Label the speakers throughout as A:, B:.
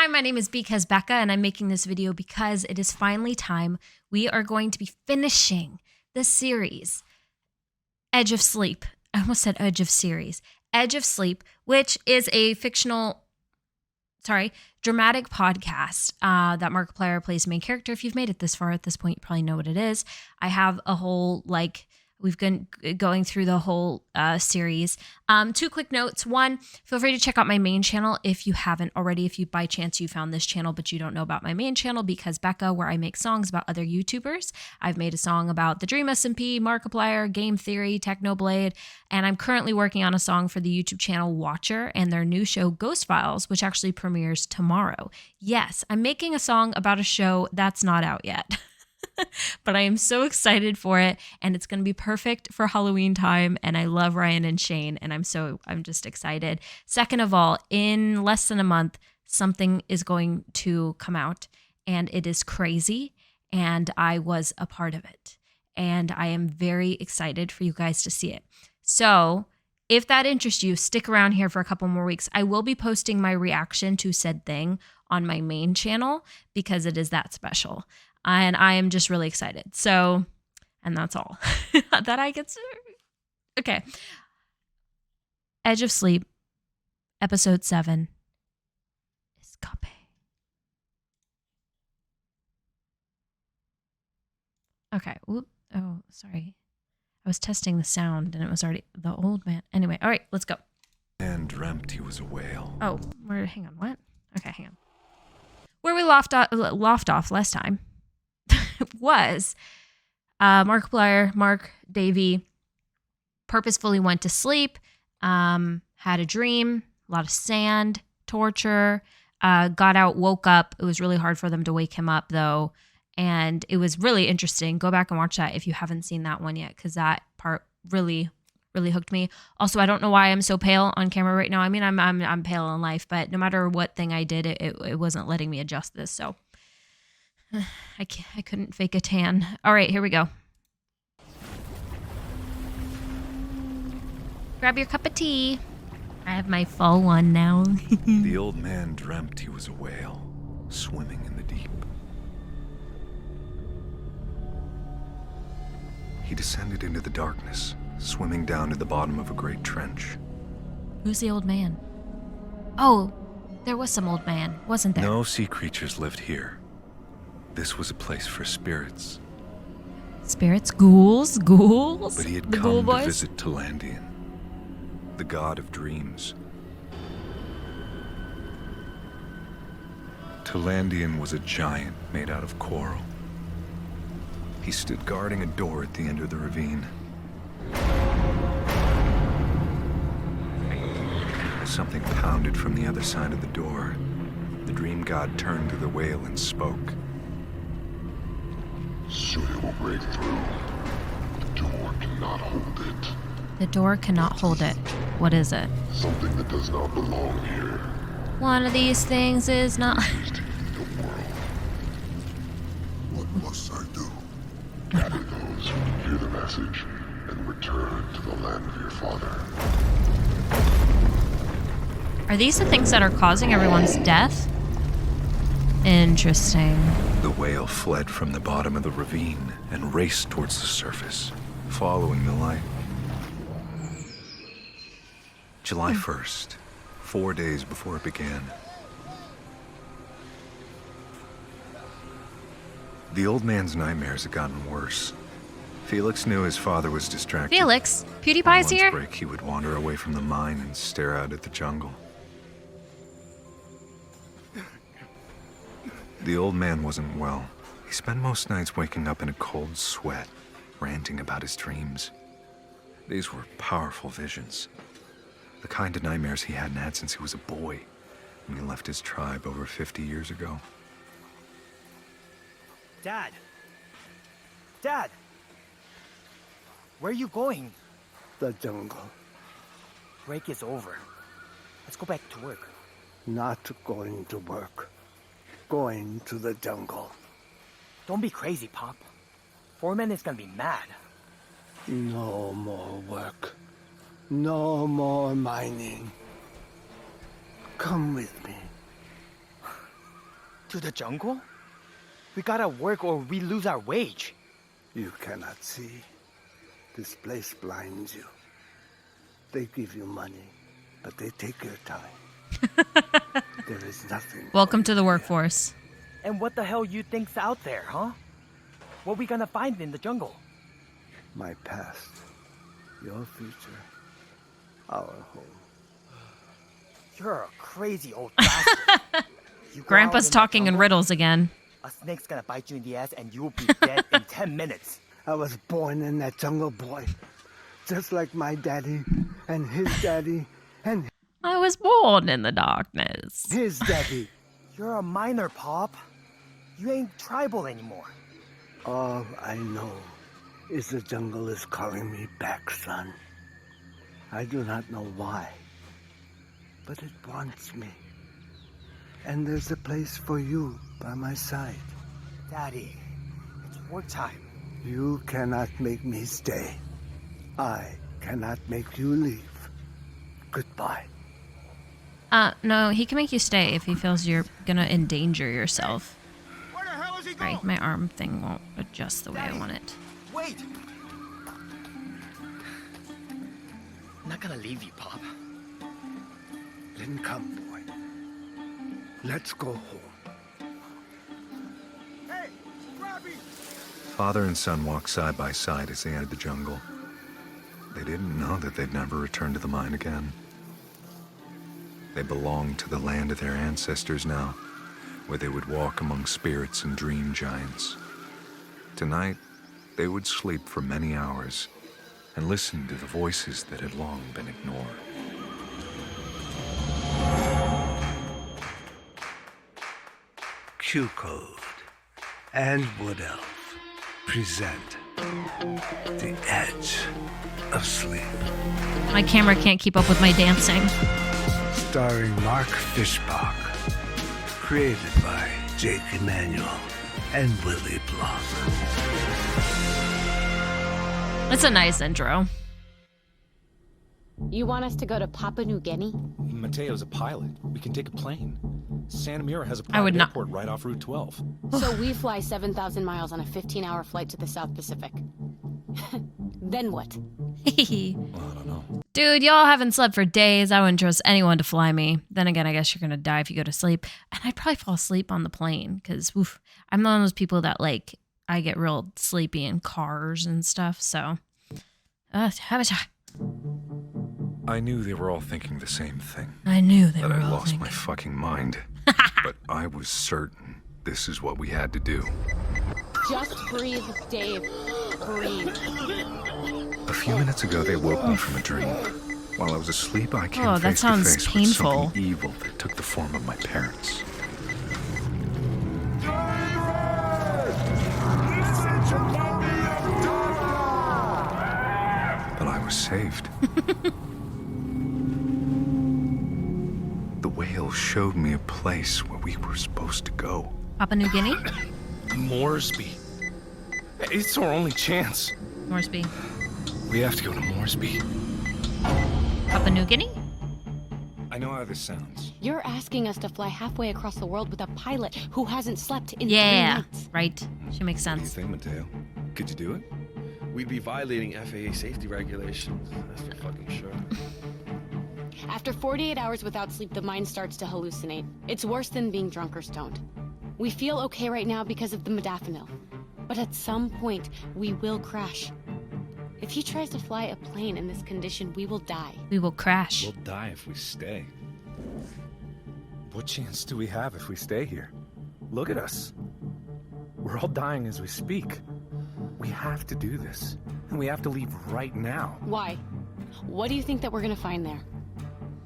A: Hi, my name is Because Becca, and I'm making this video because it is finally time. We are going to be finishing the series, Edge of Sleep. I almost said Edge of Series. Edge of Sleep, which is a dramatic podcast that Markiplier plays the main character. If you've made it this far at this point, you probably know what it is. I have a whole, we've been going through the whole series. Two quick notes. One, feel free to check out my main channel if you haven't already. If you by chance you found this channel but you don't know about my main channel, Because Becca, where I make songs about other YouTubers. I've made a song about the Dream SMP, Markiplier, Game Theory, Technoblade, and I'm currently working on a song for the YouTube channel Watcher and their new show Ghost Files, which actually premieres tomorrow. Yes, I'm making a song about a show that's not out yet. But I am so excited for it, and it's going to be perfect for Halloween time, and I love Ryan and Shane, and I'm just excited. Second of all, in less than a month, something is going to come out, and it is crazy, and I was a part of it, and I am very excited for you guys to see it. So if that interests you, stick around here for a couple more weeks. I will be posting my reaction to said thing on my main channel because it is that special. And I am just really excited. So, and that's all that I get to. Okay. Edge of Sleep, episode 7. Escape. Okay. Oop. Oh, sorry. I was testing the sound and it was already the old man. Anyway, all right, let's go.
B: And dreamt he was a whale.
A: Oh, hang on, what? Okay, hang on. Where we left off last time was Markiplier, Mark, Davey purposefully went to sleep, had a dream, a lot of sand, torture, got out, woke up. It was really hard for them to wake him up though. And it was really interesting. Go back and watch that if you haven't seen that one yet, because that part really, really hooked me. Also, I don't know why I'm so pale on camera right now. I mean, I'm pale in life, but no matter what thing I did, it wasn't letting me adjust this. So I couldn't fake a tan. All right, here we go. Grab your cup of tea. I have my full one now.
B: The old man dreamt he was a whale, swimming in the deep. He descended into the darkness, swimming down to the bottom of a great trench.
A: Who's the old man? Oh, there was some old man, wasn't there?
B: No sea creatures lived here. This was a place for spirits.
A: Spirits? Ghouls? Ghouls?
B: But he had
A: the ghoul
B: come to
A: boys?
B: visit Talandian, the god of dreams. Talandian was a giant made out of coral. He stood guarding a door at the end of the ravine. Something pounded from the other side of the door. The dream god turned to the whale and spoke.
C: Soon it will break through. The door cannot hold it.
A: The door cannot hold it. What is it?
C: Something that does not belong here.
A: One of these things is not...
C: The world. What must I do? Gather those who hear the message and return to the land of your father.
A: Are these the things that are causing everyone's death? Interesting.
B: The whale fled from the bottom of the ravine and raced towards the surface, following the light. July 1st, 4 days before it began. The old man's nightmares had gotten worse. Felix knew his father was distracted.
A: Felix,
B: On
A: PewDiePie's
B: lunch
A: here?
B: break, he would wander away from the mine and stare out at the jungle. The old man wasn't well. He spent most nights waking up in a cold sweat, ranting about his dreams. These were powerful visions. The kind of nightmares he hadn't had since he was a boy, when he left his tribe over 50 years ago.
D: Dad! Dad! Where are you going?
E: The jungle.
D: Break is over. Let's go back to work.
E: Not going to work. Going to the jungle.
D: Don't be crazy, Pop. Foreman is gonna be mad.
E: No more work. No more mining. Come with me.
D: To the jungle? We gotta work or we lose our wage.
E: You cannot see. This place blinds you. They give you money, but they take your time. There is nothing.
A: Welcome to the workforce.
D: And what the hell you think's out there, huh? What we gonna find in the jungle?
E: My past, your future, our home.
D: You're a crazy old bastard. You go
A: Grandpa's
D: out
A: talking
D: the
A: in
D: jungle,
A: riddles again.
D: A snake's gonna bite you in the ass and you'll be dead in 10 minutes.
E: I was born in that jungle, boy. Just like my daddy and his daddy and
A: I was born in the darkness.
E: his daddy.
D: You're a minor, Pop. You ain't tribal anymore.
E: All I know is the jungle is calling me back, son. I do not know why, but it wants me. And there's a place for you by my side.
D: Daddy, it's work time.
E: You cannot make me stay. I cannot make you leave. Goodbye.
A: No, he can make you stay if he feels you're gonna endanger yourself.
F: Where the hell is he going?
A: Right, my arm thing won't adjust the way I want it.
D: Wait! I'm not gonna leave you, Pop.
E: Then come, boy. Let's go home.
F: Hey, Robbie!
B: Father and son walked side by side as they entered the jungle. They didn't know that they'd never return to the mine again. They belonged to the land of their ancestors now, where they would walk among spirits and dream giants. Tonight, they would sleep for many hours and listen to the voices that had long been ignored.
E: Q-Code and Wood Elf present The Edge of Sleep.
A: My camera can't keep up with my dancing.
E: Starring Mark Fishbach. Created by Jake Emanuel and Willie Block.
A: That's a nice intro.
G: You want us to go to Papua New Guinea?
H: Mateo's a pilot. We can take a plane. Santa Mira has a
A: I would
H: private
A: not-
H: airport right off Route 12.
G: So we fly 7,000 miles on a 15-hour flight to the South Pacific. Then what?
H: Well, I don't know.
A: Dude, y'all haven't slept for days. I wouldn't trust anyone to fly me. Then again, I guess you're gonna die if you go to sleep. And I'd probably fall asleep on the plane because I'm one of those people that I get real sleepy in cars and stuff. So,
B: I knew they were all thinking the same thing.
A: I knew they
B: That
A: were
B: I
A: all
B: lost
A: thinking.
B: my fucking mind. But I was certain this is what we had to do.
G: Just breathe, Dave. Breathe.
B: A few minutes ago, they woke me from a dream. While I was asleep, I came
A: Oh, that
B: face to
A: sounds
B: face with
A: painful.
B: something evil that took the form of my parents. But I was saved. The whale showed me a place where we were supposed to go.
A: Papua New Guinea?
H: Moresby. It's our only chance.
A: Moresby.
H: We have to go to Moresby.
A: Papua New Guinea?
B: I know how this sounds.
G: You're asking us to fly halfway across the world with a pilot who hasn't slept in 3
A: Yeah,
G: months.
A: right. She makes
B: What do you
A: sense.
B: think, Mateo? Could you do it?
I: We'd be violating FAA safety regulations, that's for fucking sure.
G: After 48 hours without sleep, the mind starts to hallucinate. It's worse than being drunk or stoned. We feel okay right now because of the modafinil. But at some point, we will crash. If he tries to fly a plane in this condition, we will die.
A: We will crash.
H: We'll die if we stay. What chance do we have if we stay here? Look at us. We're all dying as we speak. We have to do this. And we have to leave right now.
G: Why? What do you think that we're gonna find there?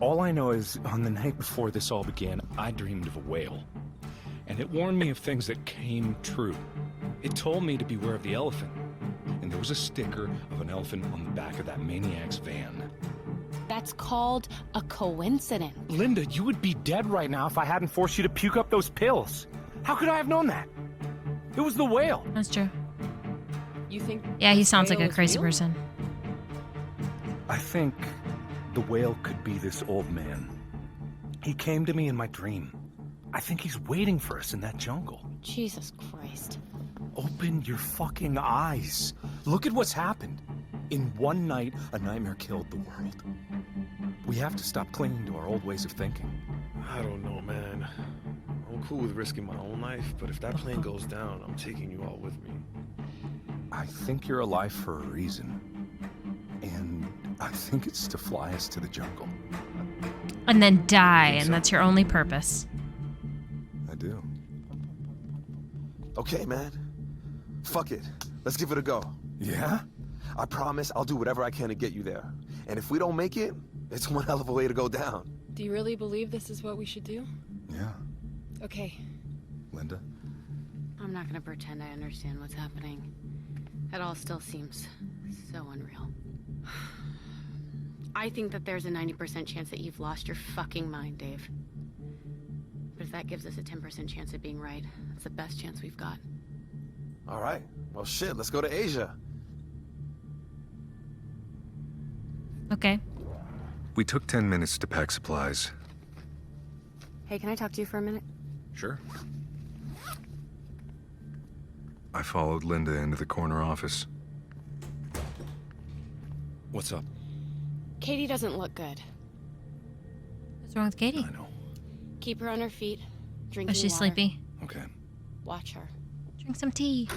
H: All I know is, on the night before this all began, I dreamed of a whale. And it warned me of things that came true. It told me to beware of the elephant. And there was a sticker of an elephant on the back of that maniac's van.
G: That's called a coincidence.
D: Linda, you would be dead right now if I hadn't forced you to puke up those pills. How could I have known that? It was the whale.
A: That's true.
G: You think?
A: Yeah, he
G: this
A: sounds like
G: whale
A: a
G: is
A: crazy
G: real?
A: person.
H: I think the whale could be this old man. He came to me in my dream.
D: I think he's waiting for us in that jungle.
G: Jesus Christ.
D: Open your fucking eyes. Look at what's happened. In one night, a nightmare killed the world. We have to stop clinging to our old ways of thinking.
I: I don't know, man. I'm cool with risking my own life, but if that plane goes down, I'm taking you all with me.
D: I think you're alive for a reason. And I think it's to fly us to the jungle.
A: And then die, and that's your only purpose.
B: I do.
J: Okay, man. Fuck it. Let's give it a go.
D: Yeah?
J: I promise I'll do whatever I can to get you there. And if we don't make it, it's one hell of a way to go down.
G: Do you really believe this is what we should do?
B: Yeah.
G: Okay.
B: Linda?
G: I'm not gonna pretend I understand what's happening. It all still seems so unreal. I think that there's a 90% chance that you've lost your fucking mind, Dave. But if that gives us a 10% chance of being right, that's the best chance we've got.
J: All right. Well, shit, let's go to Asia.
A: Okay.
B: We took 10 minutes to pack supplies.
G: Hey, can I talk to you for a minute?
B: Sure. I followed Linda into the corner office.
H: What's up?
G: Katie doesn't look good.
A: What's wrong with Katie?
H: I know.
G: Keep her on her feet. Drinking
A: Oh, she's
G: water.
A: sleepy.
H: Okay.
G: Watch her.
A: Drink some tea.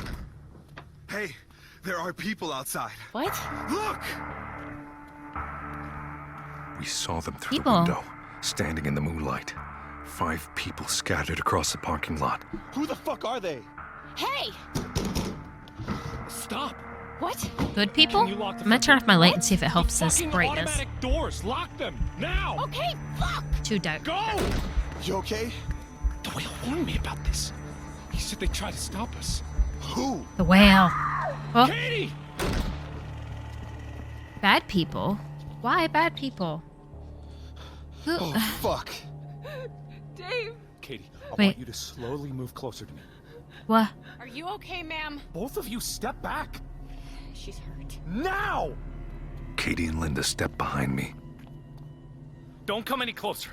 F: Hey, there are people outside.
G: What?
F: Look!
B: We saw them through
A: People.
B: the window, standing in the moonlight. 5 people scattered across the parking lot.
J: Who the fuck are they?
G: Hey!
D: Stop!
G: What?
A: Good people?
D: Can you lock the
A: I'm gonna
D: front
A: turn
D: door?
A: off my light and
D: What?
A: see if it helps
D: The
A: this
D: fucking
A: brightness.
D: automatic doors! Lock them! Now!
G: Okay, fuck!
A: Too dark.
D: Go!
J: You okay?
D: The whale warned me about this. He said they tried to stop us.
J: Who?
A: The whale. Oh,
D: Katie!
A: bad people? Why bad people? Who?
J: Oh, fuck.
D: Katie, I
A: Wait.
D: want you to slowly move closer to me.
A: What?
G: Are you okay, ma'am?
D: Both of you step back.
G: She's hurt.
D: Now!
B: Katie and Linda stepped behind me.
D: Don't come any closer.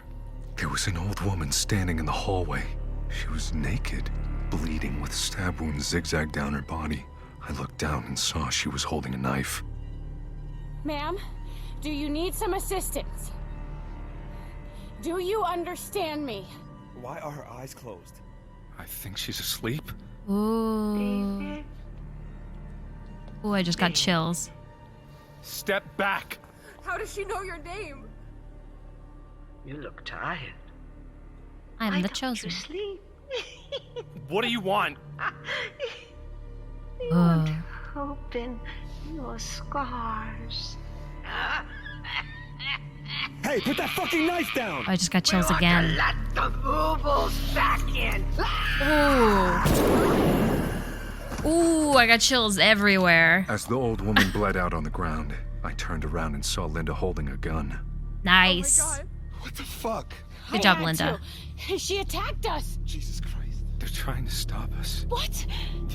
B: There was an old woman standing in the hallway. She was naked, bleeding with stab wounds zigzagged down her body. I looked down and saw she was holding a knife.
G: Ma'am, do you need some assistance? Do you understand me?
I: Why are her eyes closed?
B: I think she's asleep.
A: Ooh. Ooh, I just got chills.
D: Step back.
G: How does she know your name?
K: You look tired.
A: I'm the chosen.
K: Sleep.
D: What do you want?
K: You
A: Oh.
K: want to open your scars.
F: Hey, put that fucking knife down!
A: I just got chills again.
K: Let the boobles back in.
A: Ooh. Ooh, I got chills everywhere.
B: As the old woman bled out on the ground, I turned around and saw Linda holding a gun.
A: Nice.
J: What the fuck?
A: Good job, Linda.
G: She attacked us.
J: Jesus Christ.
D: They're trying to stop us.
G: What?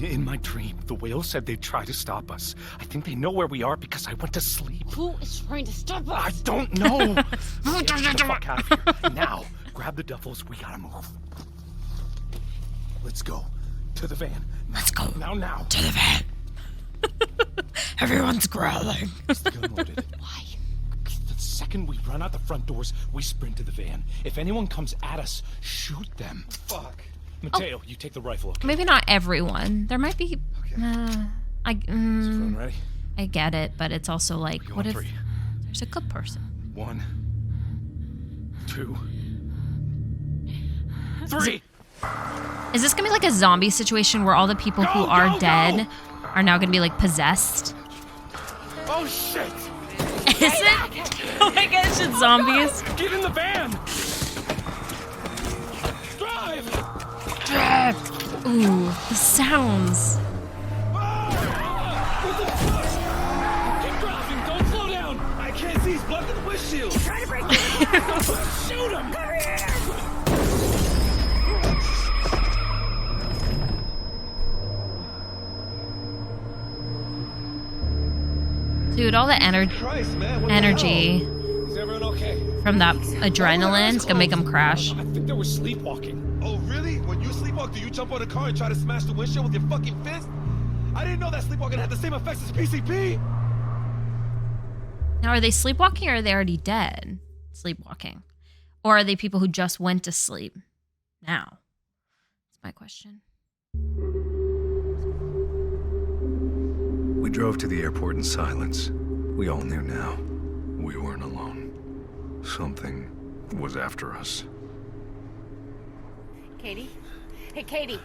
D: In my dream, the whale said they'd try to stop us. I think they know where we are because I went to sleep.
G: Who is trying to stop
D: I
G: us?
D: don't know. Get the fuck out of here. Now, grab the duffels. We gotta move. Let's go. To the van.
A: Let's go.
D: Now.
A: To the van. Everyone's growling.
D: Is the gun loaded?
G: Why?
D: The second we run out the front doors, we sprint to the van. If anyone comes at us, shoot them.
J: Fuck.
D: Mateo, you take the rifle, okay?
A: Maybe not everyone. There might be.
D: Everyone ready?
A: I get it, but it's also like,
D: We go
A: what
D: on
A: if
D: 3.
A: there's a good person?
D: 1, 2, 3.
A: Is this gonna be like a zombie situation where all the people who
D: Go,
A: are
D: go,
A: dead
D: go!
A: are now gonna be like possessed?
D: Oh shit!
A: Is it? Oh my gosh, it's zombies.
D: Get in the van! Drive!
A: Ooh, the sounds.
D: Keep driving, don't slow down!
I: I can't see. He's blocking the windshield.
K: Try to break in.
D: Shoot him!
K: Come here.
A: Dude, all the
I: Christ, man. What the
A: energy
D: Is everyone okay?
A: from that adrenaline is gonna make them crash.
D: I think they were sleepwalking.
I: hell? Oh, You sleepwalk, do you jump on a car and try to smash the windshield with your fucking fist? I didn't know that sleepwalking had the same effects as PCP!
A: Now, are they sleepwalking or are they already dead? Sleepwalking. Or are they people who just went to sleep now? That's my question.
B: We drove to the airport in silence. We all knew now. We weren't alone. Something was after us.
G: Katie? Hey, Katie.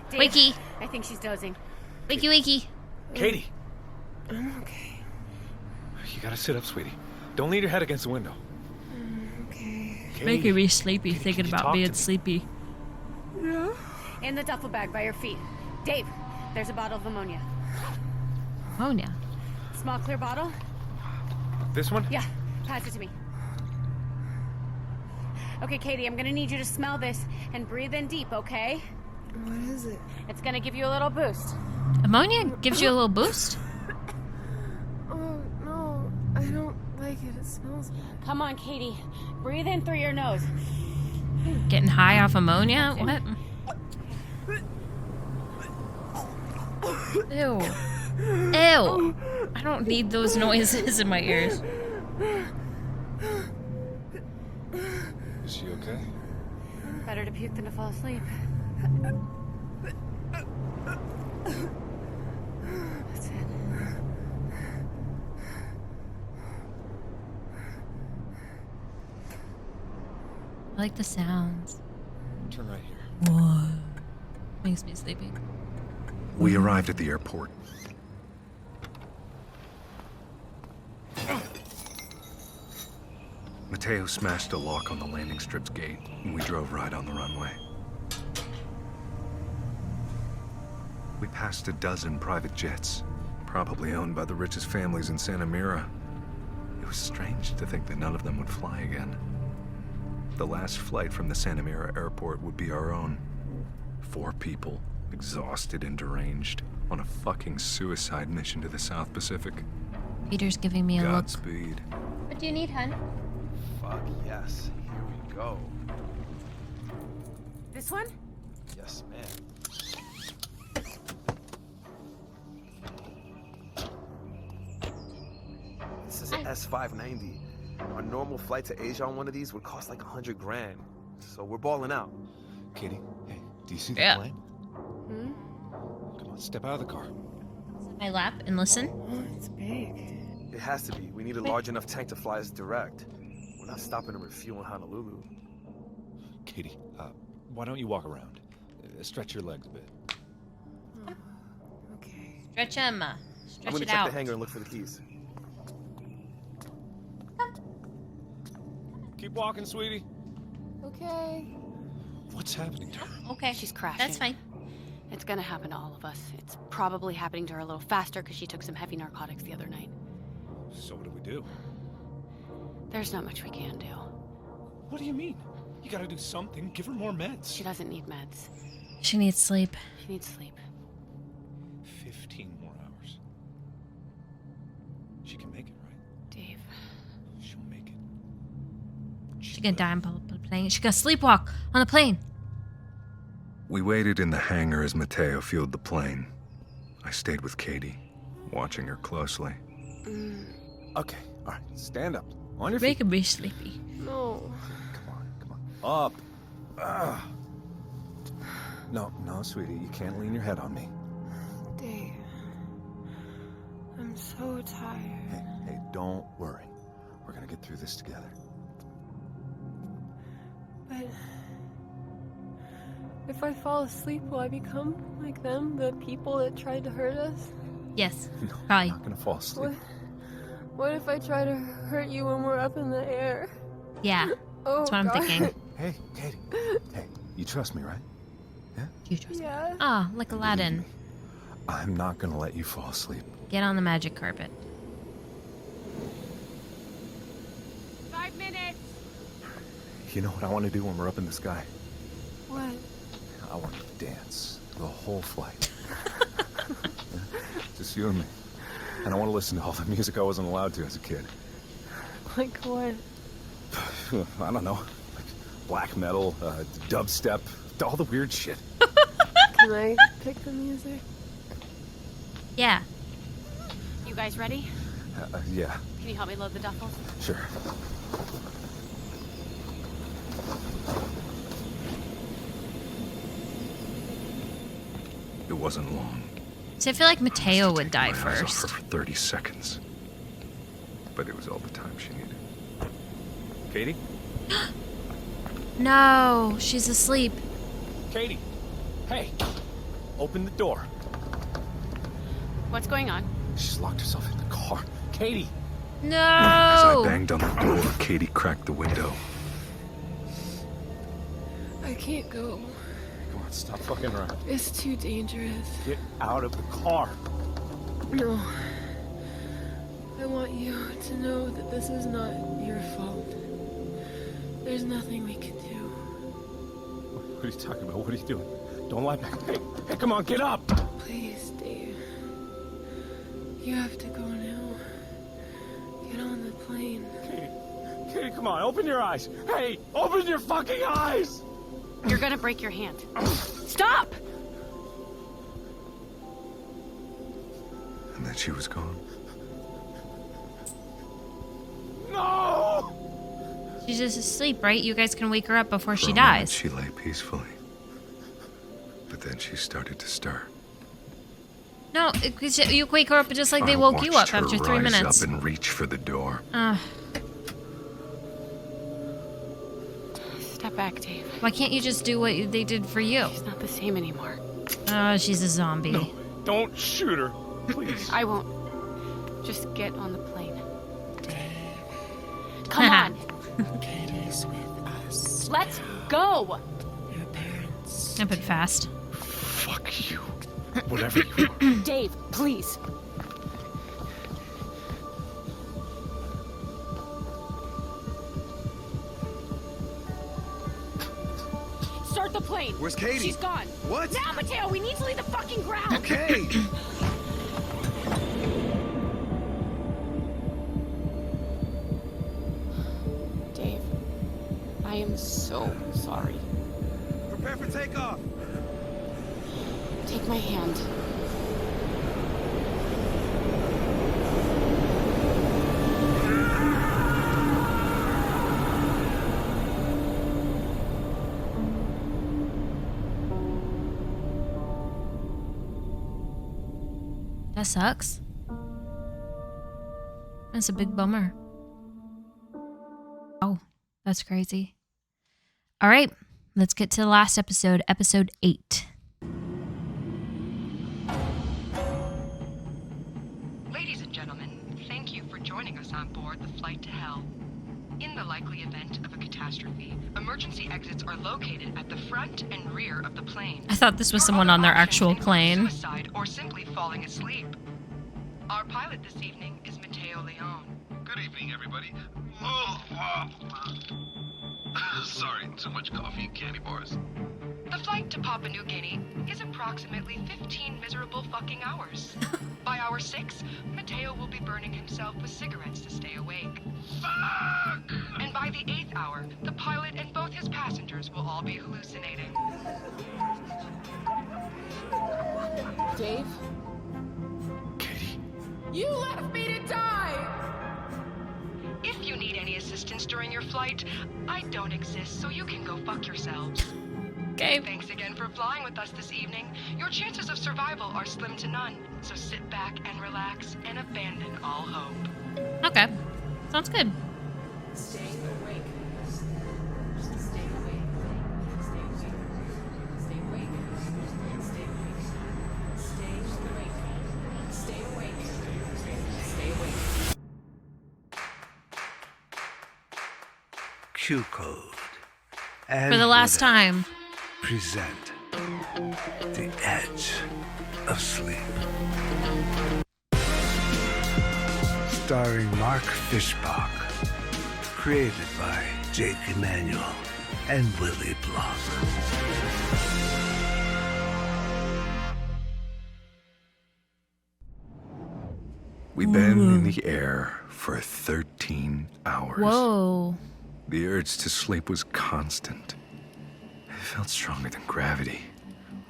G: Dave,
A: Wakey.
G: I think she's dozing.
A: Wakey, wakey.
D: Katie,
L: I'm okay.
D: you gotta sit up, sweetie. Don't lean your head against the window.
L: Okay.
D: Katie,
A: Making me sleepy
D: Katie,
A: thinking
D: could you
A: about
D: talk
A: being
D: to me?
A: sleepy.
L: Yeah?
G: In the duffel bag by your feet. Dave, there's a bottle of ammonia.
A: Ammonia.
G: Small clear bottle?
D: This one?
G: Yeah, pass it to me. Okay, Katie, I'm gonna need you to smell this and breathe in deep, okay?
L: What is it?
G: It's gonna give you a little boost.
A: Ammonia gives you a little boost?
L: Oh, no. I don't like it. It smells bad.
G: Come on, Katie. Breathe in through your nose.
A: Getting high off ammonia? What? Ew. Ew. I don't need those noises in my ears.
H: Is she okay?
G: Better to puke than to fall asleep. That's it.
A: I like the sounds.
H: Turn right here.
A: What? Makes me sleepy.
B: We arrived at the airport. Mateo smashed a lock on the landing strip's gate, and we drove right on the runway. We passed a dozen private jets, probably owned by the richest families in Santa Mira. It was strange to think that none of them would fly again. The last flight from the Santa Mira airport would be our own. 4 people, exhausted and deranged, on a fucking suicide mission to the South Pacific.
A: Peter's giving me a look.
B: Godspeed.
A: What do you need, hun?
J: Fuck yes. Here we go.
G: This one?
J: Yes, ma'am. This is an S590. A normal flight to Asia on one of these would cost like $100 grand. So we're balling out.
H: Katie, hey, do you see the
A: Yeah.
H: plane? Come on, step out of the car.
A: Sit in my lap and listen.
L: Oh, it's big.
J: It has to be. We need a large enough tank to fly us direct. We're not stopping to refuel in Honolulu.
H: Katie, why don't you walk around? Stretch your legs a bit.
L: Okay.
A: Stretch him.
J: I'm
A: Stretch
J: gonna
A: it
J: check
A: out.
J: the hangar and look for the keys.
H: Keep walking, sweetie.
L: Okay.
H: What's happening to her?
A: Okay.
G: She's crashing.
A: That's fine.
G: It's gonna happen to all of us. It's probably happening to her a little faster because she took some heavy narcotics the other night.
H: So what do we do?
G: There's not much we can do.
H: What do you mean? You gotta do something. Give her more meds.
G: She doesn't need meds.
A: She needs sleep.
G: She needs sleep.
H: 15 more hours. She can make it, right?
G: Dave.
H: She'll make it.
A: She gonna die on the plane. She gonna sleepwalk on the plane.
B: We waited in the hangar as Mateo fueled the plane. I stayed with Katie, watching her closely.
D: Okay, all right, stand up. On your feet.
A: Making me sleepy.
L: No.
D: Come on. Up. Ah. No, sweetie, you can't lean your head on me.
L: Dave. I'm so tired.
D: Hey, don't worry. We're gonna get through this together.
L: But if I fall asleep, will I become like them, the people that tried to hurt us?
A: Yes.
D: No,
A: Probably.
D: I'm not gonna fall asleep.
L: What if I try to hurt you when we're up in the air?
A: Yeah.
L: Oh,
A: That's what I'm
L: God.
A: thinking.
D: Hey, Katie. Hey, you trust me, right?
A: You trust me?
L: Yeah.
A: Ah, like Aladdin.
D: I'm not gonna let you fall asleep.
A: Get on the magic carpet.
G: 5 minutes.
D: You know what I want to do when we're up in the sky?
L: What?
D: I want to dance the whole flight. Yeah? Just you and me. And I want to listen to all the music I wasn't allowed to as a kid.
L: Like what?
D: I don't know. Like black metal, dubstep, all the weird shit.
L: Can I pick the music?
A: Yeah.
G: You guys ready?
D: Yeah,
G: Can you help me load the duffels?
D: sure.
B: It wasn't long.
A: So I feel like Mateo would die
B: My eyes off her
A: first.
B: for 30 seconds. But it was all the time she needed.
D: Katie?
A: No, she's asleep.
D: Katie! Hey! Open the door.
G: What's going on?
D: She's locked herself in the car. Katie!
B: As I
A: No!
B: banged on the door, Katie cracked the window.
L: I can't go.
D: Come on, stop fucking around.
L: It's too dangerous.
D: Get out of the car.
L: No. I want you to know that this is not your fault. There's nothing we can do.
D: What are you talking about? What are you doing? Don't lie back. Hey, come on, get up!
L: Please, Dave. You have to go now. Get on the plane.
D: Katie, come on, open your eyes. Hey, open your fucking eyes!
G: You're gonna break your hand. Stop!
B: And then she was gone.
D: No!
A: She's just asleep, right? You guys can wake her up before
B: For
A: she
B: a moment,
A: dies.
B: she lay peacefully. But then she started to stir.
A: No, you wake her up just like they
B: I
A: woke you
B: watched
A: up
B: her
A: after 3
B: rise
A: minutes.
B: up and reach for the door.
G: Step back, Dave.
A: Why can't you just do what they did for you?
G: She's not the same anymore.
A: Oh, she's a zombie.
D: No, don't shoot her, please.
G: I won't. Just get on the plane. Come on.
L: Katie's with us.
G: Let's go.
L: Your parents.
A: Jump it fast.
D: Fuck you. Whatever you want.
G: Dave, please. Start the plane.
F: Where's Katie?
G: She's gone.
F: What?
G: Now, Mateo, we need to leave the fucking ground.
F: Okay.
G: Dave, I am so sorry.
F: Prepare for takeoff.
G: Take my hand.
A: That sucks. That's a big bummer. Oh, that's crazy. All right, let's get to the last episode, episode 8.
M: Ladies and gentlemen, thank you for joining us on board the flight to hell. In the likely event of a catastrophe, emergency exits are located at the front and rear of the plane.
A: I thought this was someone on their actual plane.
M: Suicide or simply falling asleep. Our pilot this evening is Mateo Leon.
C: Good evening, everybody. Sorry, too much coffee and candy bars.
M: The flight to Papua New Guinea is approximately 15 miserable fucking hours. By hour 6, Mateo will be burning himself with cigarettes to stay awake.
C: Fuck!
M: And by the 8th hour, the pilot and both his passengers will all be hallucinating.
G: Dave?
D: Katie.
L: You left me to die!
M: If you need any assistance during your flight, I don't exist, so you can go fuck yourselves.
A: Okay.
M: Thanks again for flying with us this evening. Your chances of survival are slim to none, so sit back and relax and abandon all hope.
A: Okay. Sounds good.
L: Stay awake. Stay awake. Stay awake. Stay awake. Stay awake. Stay awake. Stay awake. Stay awake.
E: Q code.
A: For the last time.
E: Present The Edge of Sleep. Starring Mark Fishbach. Created by Jake Emanuel and Willie Block.
B: We've been in the air for 13 hours.
A: Whoa.
B: The urge to sleep was constant. felt stronger than gravity.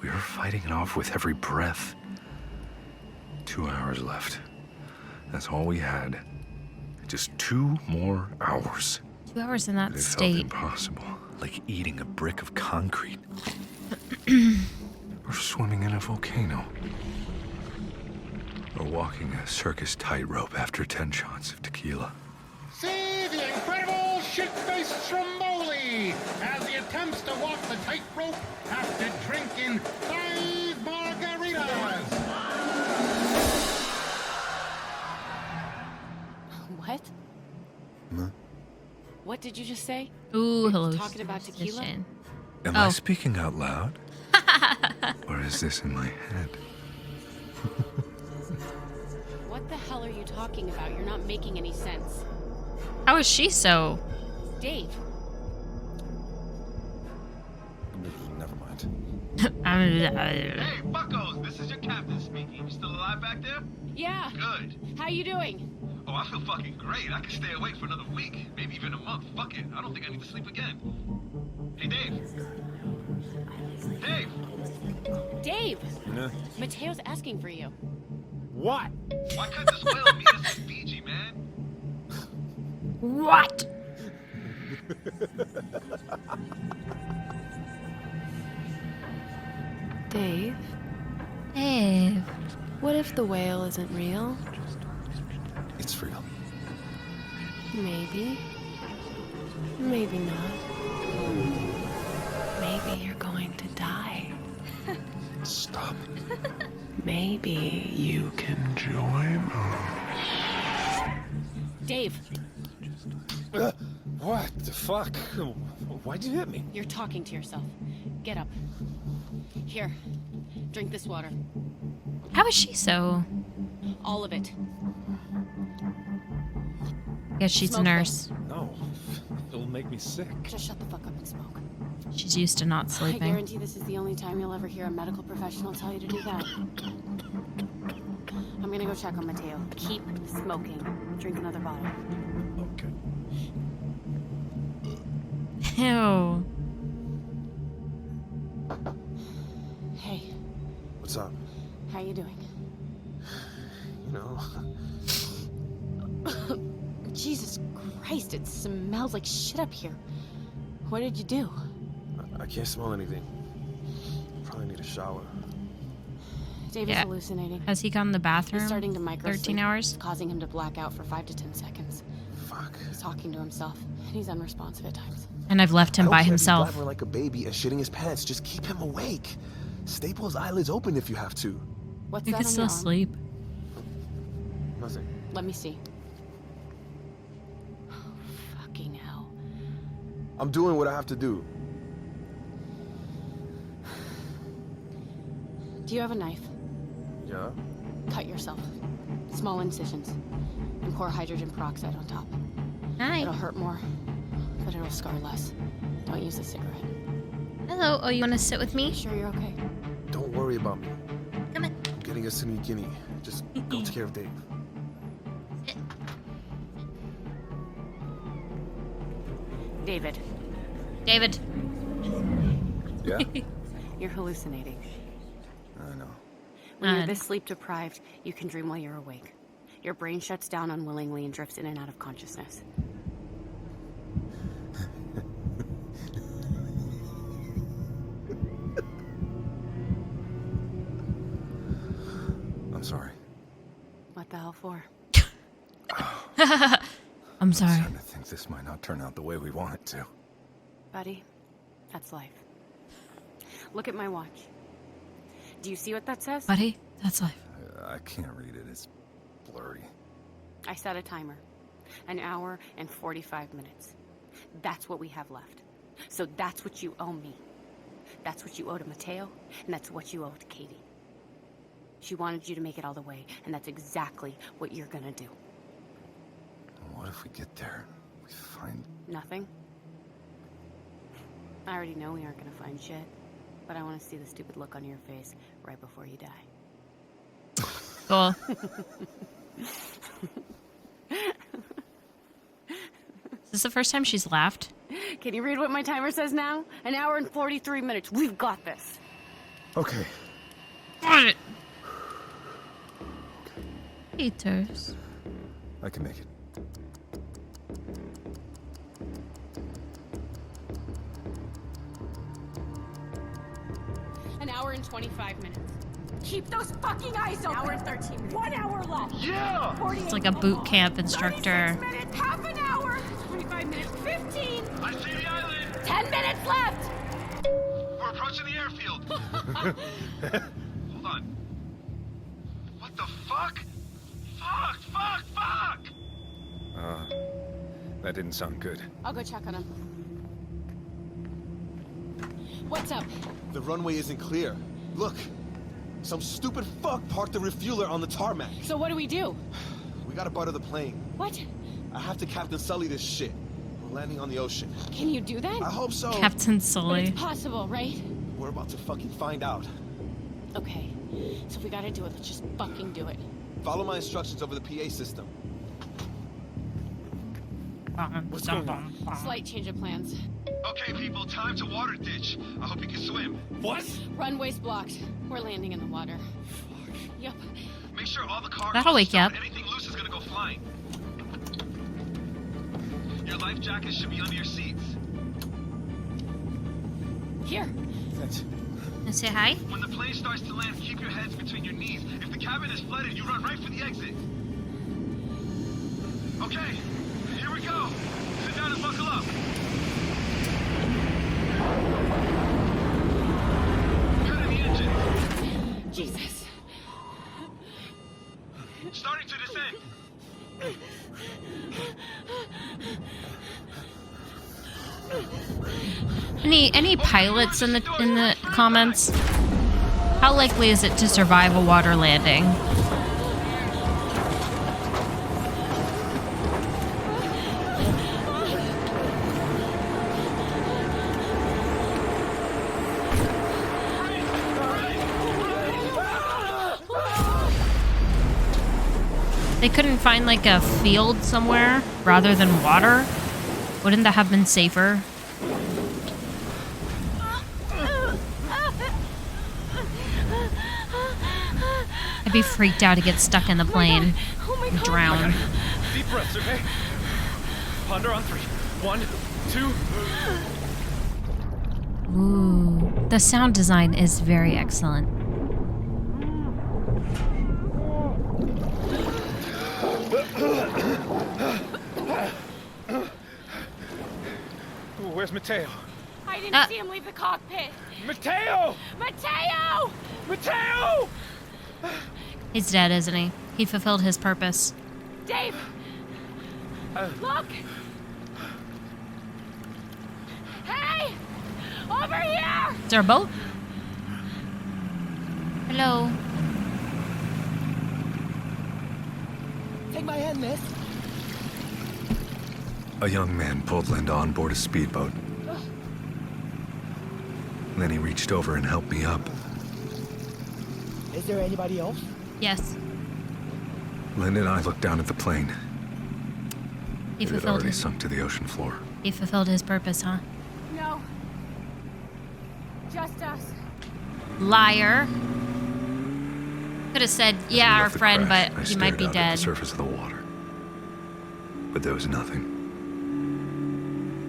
B: We were fighting it off with every breath. 2 hours left. That's all we had. Just 2 more hours.
A: 2 hours in that
B: It felt
A: state.
B: impossible. Like eating a brick of concrete. Or swimming in a volcano. Or walking a circus tightrope after 10 shots of tequila.
N: See the incredible shit-faced Stromboli as he attempts to walk the tightrope after drinking 5 margaritas.
G: What?
B: Huh?
G: What did you just say?
A: Ooh, hello.
G: Talking about tequila?
B: Am I speaking out loud? Or is this in my head?
G: What the hell are you talking about? You're not making any sense.
A: How is she so?
G: Dave.
H: Never mind.
O: Hey, buckos, this is your captain speaking. You still alive back there?
G: Yeah.
O: Good.
G: How you doing?
O: Oh, I feel fucking great. I can stay awake for another week, maybe even a month. Fuck it. I don't think I need to sleep again. Hey, Dave. Dave!
G: Dave!
H: Yeah.
G: Mateo's asking for you.
H: What?
O: Why couldn't this whale meet us in Fiji, man?
A: What?
L: Dave?
A: Dave.
L: What if the whale isn't real?
H: It's real.
L: Maybe. Maybe not. Maybe you're going to die.
H: Stop.
L: Maybe you can join us.
G: Dave,
H: What the fuck? Why'd you hit me?
G: you're talking to yourself. Get up. Here, drink this water.
A: How is she so?
G: All of it.
A: Yeah, she's a
G: Smoke
A: nurse.
H: No. It'll make me sick.
G: Just shut the fuck up and smoke.
A: She's used to not
G: I
A: sleeping.
G: guarantee this is the only time you'll ever hear a medical professional tell you to do that. I'm gonna go check on Mateo. Keep smoking. Drink another bottle.
H: Okay.
A: Ew.
G: Hey,
J: What's up?
G: how you doing?
J: You know,
G: Jesus Christ, it smells like shit up here. What did you do?
J: I can't smell anything. Probably need a shower.
G: David's hallucinating.
A: Has he gone to the bathroom?
G: He's starting to micro
A: 13 hours?
G: It's causing him to black out for 5 to 10 seconds.
J: Fuck.
G: He's talking to himself, and he's unresponsive at times.
A: And I've left him by himself.
J: Blabbering like a baby and shitting his pants. Just keep him awake. Staple his eyelids open if you have to.
G: What's
A: You
G: that
A: could
G: on
A: still
G: your arm?
A: sleep.
J: Nothing.
G: Let me see. Fucking hell.
J: I'm doing what I have to do.
G: Do you have a knife?
J: Yeah?
G: Cut yourself. Small incisions. And pour hydrogen peroxide on top.
A: Hi.
G: It'll hurt more, but it'll scar less. Don't use a cigarette.
A: Hello. Oh, you want to sit with me?
G: Sure you're okay?
J: Don't worry about me.
A: Come on.
J: I'm getting us to New Guinea. Just go take care of Dave.
G: David,
A: David.
H: Yeah?
G: you're hallucinating.
H: I know.
G: When you're this sleep deprived, you can dream while you're awake. Your brain shuts down unwillingly and drifts in and out of consciousness.
H: I'm sorry.
G: What the hell for?
A: I'm sorry.
H: starting to think this might not turn out the way we want it to.
G: Buddy, that's life. Look at my watch. Do you see what that says?
A: Buddy, that's life.
H: I can't read it. It's blurry.
G: I set a timer. 1 hour and 45 minutes. That's what we have left. So that's what you owe me. That's what you owe to Mateo, and that's what you owe to Katie. She wanted you to make it all the way, and that's exactly what you're gonna do.
H: What if we get there? We find...
G: Nothing? I already know we aren't gonna find shit, but I want to see the stupid look on your face right before you die.
A: Cool. Is this the first time she's laughed?
G: Can you read what my timer says now? 1 hour and 43 minutes. We've got this.
D: Okay.
A: Got it. Haters.
B: I can make it.
G: An hour and 25 minutes.
K: Keep those fucking eyes open.
G: 1 hour and 13 minutes.
K: 1 hour left.
F: Yeah!
A: It's like a boot camp instructor.
K: 36 minutes, half an hour.
G: 25 minutes.
K: 15.
O: I see the island!
K: 10 minutes left.
O: We're approaching the airfield. Hold on. What the fuck? Fuck!
B: That didn't sound good.
G: I'll go check on him. What's up?
J: The runway isn't clear. Look. Some stupid fuck parked the refueler on the tarmac.
G: So what do?
J: We gotta butter the plane.
G: What?
J: I have to Captain Sully this shit. We're landing on the ocean.
G: Can you do that?
J: I hope so.
A: Captain
G: But
A: Sully.
G: it's possible, right?
J: We're about to fucking find out.
G: Okay. So if we gotta do it, let's just fucking do it.
J: Follow my instructions over the PA system.
D: What's going on?
G: Slight change of plans.
O: Okay, people, time to water ditch. I hope you can swim.
D: What?
G: Runway's blocked. We're landing in the water. Yep.
O: Make sure all the cargo
A: That'll wake you up.
O: Anything loose is gonna go flying. Your life jackets should be under your seats.
G: Here.
J: Thanks.
A: And say hi.
O: When the plane starts to land, keep your heads between your knees. If the cabin is flooded, you run right for the exit. Okay, here we go. Sit down and buckle up. Cut in the engine.
G: Jesus.
O: Starting to descend.
A: Any pilots in the comments? How likely is it to survive a water landing? They couldn't find like a field somewhere rather than water? Wouldn't that have been safer? I'd be freaked out to get stuck in the plane and drown.
H: Deep breaths, okay? Ponder on 3. 1, 2.
A: Ooh, the sound design is very excellent.
H: Where's Mateo?
K: I didn't see him leave the cockpit.
H: Mateo!
K: Mateo!
H: Mateo!
A: He's dead, isn't he? He fulfilled his purpose.
K: Dave! Look! Hey! Over here!
A: Is there a boat? Hello.
E: Take my hand, miss.
B: A young man pulled Linda on board a speedboat. Then he reached over and helped me up.
E: Is there anybody else?
A: Yes.
B: Linda and I looked down at the plane.
A: He
B: It had
A: fulfilled
B: already
A: his
B: sunk to the ocean floor.
A: He fulfilled his purpose, huh?
K: No. Just us.
A: Liar. Could have said, yeah,
B: After
A: our
B: the
A: friend,
B: crash, I
A: but he might
B: stared
A: be
B: out at
A: dead.
B: the surface of the water. But there was nothing.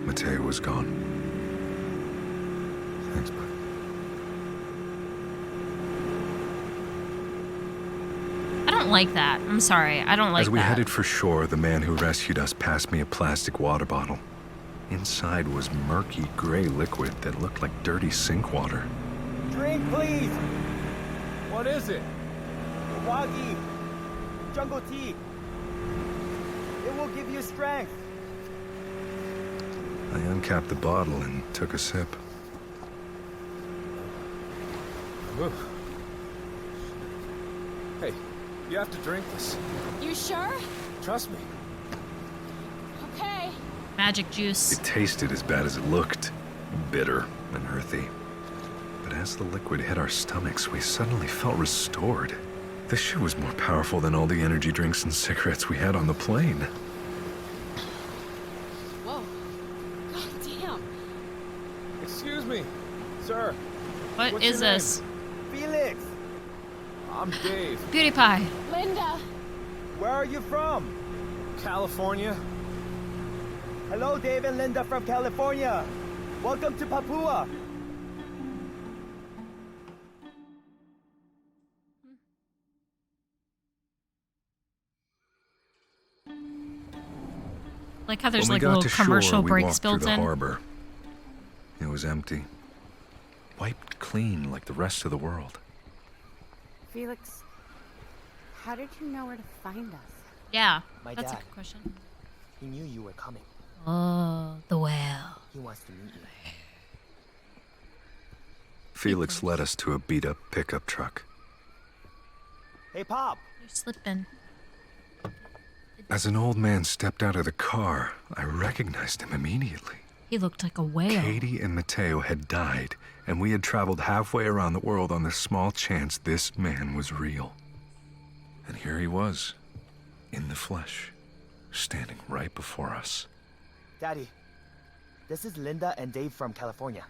B: Mateo was gone. Thanks, bud.
A: I don't like that. I'm sorry. I don't like
B: As we
A: that.
B: headed for shore, the man who rescued us passed me a plastic water bottle. Inside was murky gray liquid that looked like dirty sink water.
E: Drink, please. What is it? Wagi. Jungle tea. It will give you strength.
B: I uncapped the bottle and took a sip.
D: Whew. Hey, you have to drink this.
K: You sure?
D: Trust me.
K: Okay.
A: Magic juice.
B: It tasted as bad as it looked. Bitter and earthy. But as the liquid hit our stomachs, we suddenly felt restored. This shit was more powerful than all the energy drinks and cigarettes we had on the plane.
G: Whoa. God damn.
A: is this?
J: Felix!
D: I'm Dave.
A: Beauty pie.
K: Linda!
J: Where are you from?
D: California?
J: Hello, Dave and Linda from California. Welcome to Papua.
A: Like how there's
B: When we
A: like
B: got
A: little
B: to shore,
A: commercial
B: we
A: breaks
B: walked through
A: built
B: the
A: in.
B: harbor. It was empty. Wiped clean like the rest of the world.
G: Felix, how did you know where to find us?
A: Yeah,
P: My
A: that's a
P: dad.
A: good question.
P: He knew you were coming.
A: Oh, the whale.
P: He wants to meet you.
B: Felix led us to a beat-up pickup truck.
J: Hey, Pop.
A: You're slipping.
B: As an old man stepped out of the car, I recognized him immediately.
A: He looked like a whale.
B: Katie and Mateo had died, and we had traveled halfway around the world on the small chance this man was real. And here he was, in the flesh, standing right before us.
P: Daddy, this is Linda and Dave from California.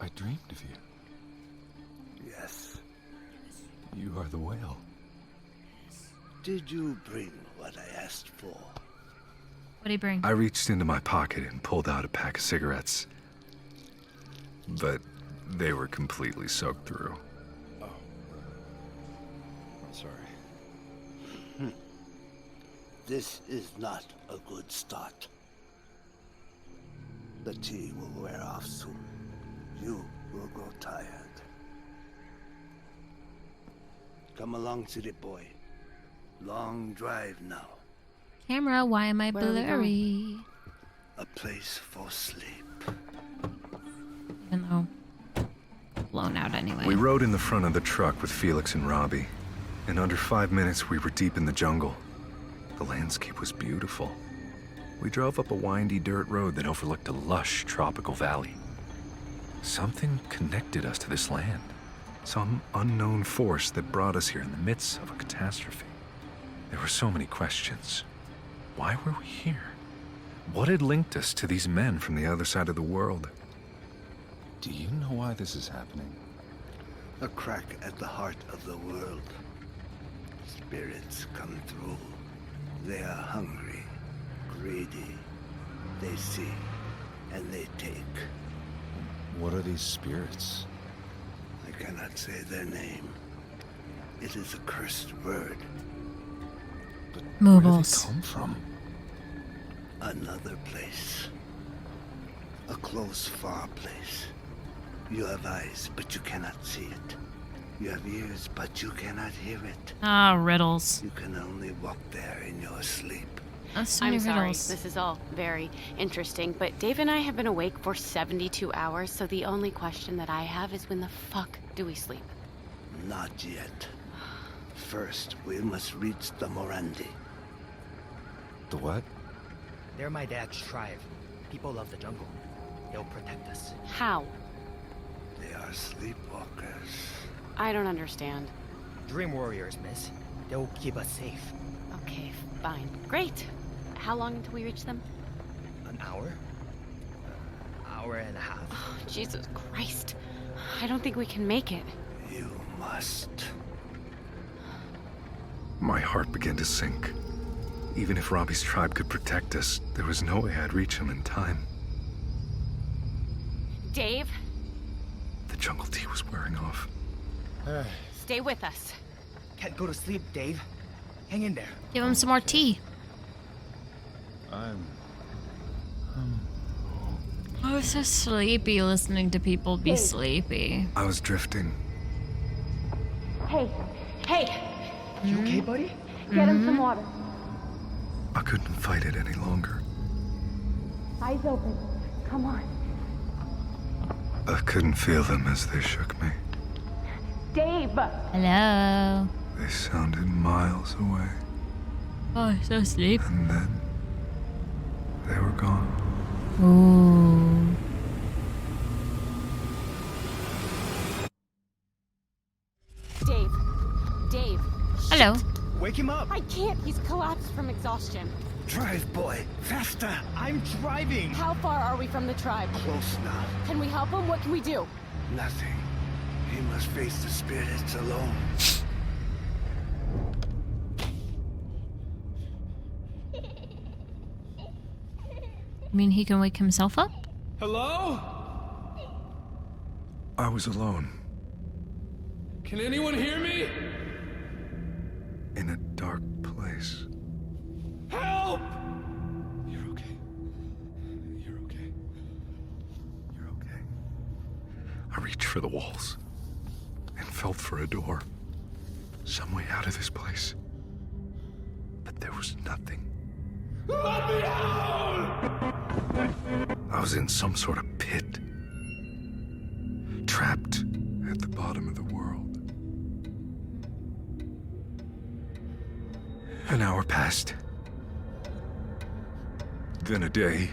B: I dreamed of you.
E: Yes.
B: You are the whale.
E: Did you bring what I asked for?
A: What'd he bring?
B: I reached into my pocket and pulled out a pack of cigarettes. But they were completely soaked through.
I: Oh. I'm sorry.
E: This is not a good start. The tea will wear off soon. You will grow tired. Come along, city boy. Long drive now.
A: Camera, why am I
G: Where are we
A: blurry?
E: A place for sleep.
A: Even though blown out anyway.
B: We rode in the front of the truck with Felix and Robbie. In under 5 minutes, we were deep in the jungle. The landscape was beautiful. We drove up a windy dirt road that overlooked a lush tropical valley. Something connected us to this land. Some unknown force that brought us here in the midst of a catastrophe. There were so many questions. Why were we here? What had linked us to these men from the other side of the world?
H: Do you know why this is happening?
E: A crack at the heart of the world. Spirits come through. They are hungry, greedy. They see, and they take.
H: What are these spirits?
E: I cannot say their name. It is a cursed word.
H: But
A: Moogles.
H: where do they come from?
E: Another place. A close, far place. You have eyes, but you cannot see it. You have ears, but you cannot hear it.
A: Ah, riddles.
E: You can only walk there in your sleep.
A: That's so many
G: I'm sorry,
A: riddles.
G: this is all very interesting, but Dave and I have been awake for 72 hours, so the only question that I have is when the fuck do we sleep?
E: Not yet. First, we must reach the Morandi.
H: The what?
P: They're my dad's tribe. People love the jungle. They'll protect us.
G: How?
E: They are sleepwalkers.
G: I don't understand.
P: Dream warriors, miss. They'll keep us safe.
G: Okay, fine. Great. How long until we reach them?
P: An hour? Hour and a half.
G: Oh, Jesus Christ. I don't think we can make it.
E: You must.
B: My heart began to sink. Even if Robbie's tribe could protect us, there was no way I'd reach him in time.
G: Dave,
B: The jungle tea was wearing off.
G: stay with us.
P: Can't go to sleep, Dave. Hang in there.
A: Give him some more tea.
H: I'm
A: I was so sleepy listening to people be sleepy.
B: I was drifting.
K: Hey, hey,
P: You okay, buddy?
K: get him some water.
B: I couldn't fight it any longer.
K: Eyes open. Come on.
B: I couldn't feel them as they shook me.
K: Dave!
A: Hello.
B: They sounded miles away,
A: Oh, so sleep.
B: and then they were gone.
A: Ooh.
G: Dave.
A: Hello.
P: Wake him up.
G: I can't. He's collapsed from exhaustion.
E: Drive, boy! Faster!
P: I'm driving.
G: How far are we from the tribe?
E: Close now.
G: Can we help him? What can we do?
E: Nothing. He must face the spirits alone.
A: You mean he can wake himself up?
H: Hello?
B: I was alone.
H: Can anyone hear me?
B: In a dark place.
H: Help! You're okay. You're okay.
B: You're okay. I reached for the walls and felt for a door. Some way out of this place. But there was nothing.
H: Let me out!
B: I was in some sort of pit. Trapped at the bottom of the world. An hour passed. Then a day.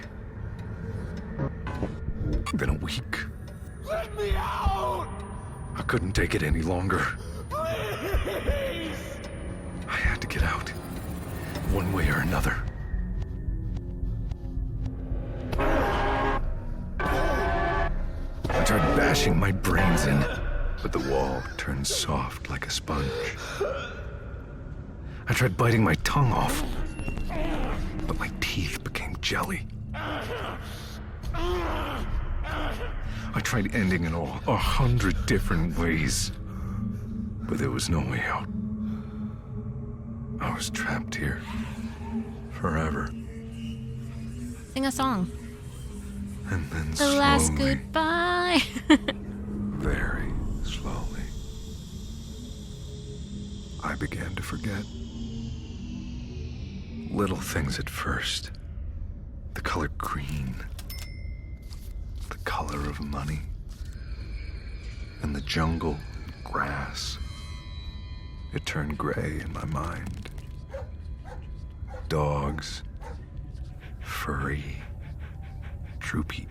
B: Then a week.
H: Let me out!
B: I couldn't take it any longer.
H: Please!
B: I had to get out. One way or another. I tried bashing my brains in, but the wall turned soft like a sponge. I tried biting my tongue off, but my teeth became jelly. I tried ending it all 100 different ways, but there was no way out. I was trapped here forever.
A: Sing a song.
B: And then
A: The
B: slowly,
A: last goodbye.
B: very slowly, I began to forget. Little things at first. The color green. The color of money. And the jungle, grass. It turned gray in my mind. Dogs. Furry. Droopy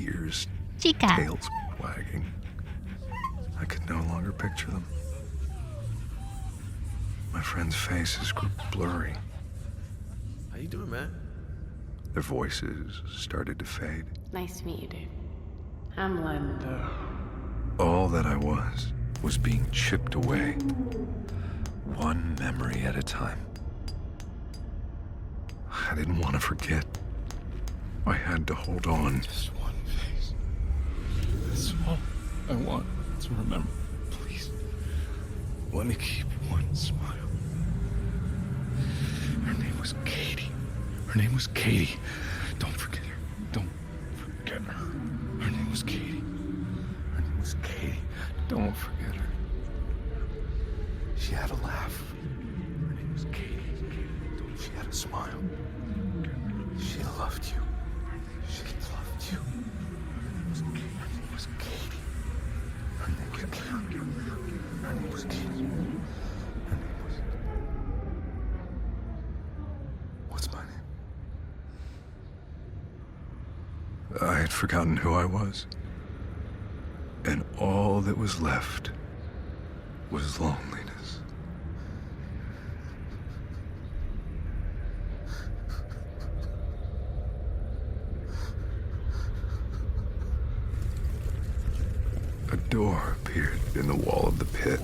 B: ears.
A: Chica.
B: Tails wagging. I could no longer picture them. My friends' faces grew blurry.
J: How you doing, man?
B: Their voices started to fade.
G: Nice to meet you, dude. I'm Linda.
B: All that I was being chipped away. One memory at a time. I didn't want to forget. I had to hold on.
H: Just one face. That's all I want to remember. Please. Let me keep one smile. Her name was Katie. Her name was Katie. Don't forget her. Don't forget her. Her name was Katie. Her name was Katie. Don't forget her. She had a laugh. Her name was Katie. She had a smile. She loved you. She loved you. Her name was Katie. Her name was Katie. Her name was Katie. Her name was... What's my name?
B: I had forgotten who I was. And all that was left was loneliness. A door appeared in the wall of the pit.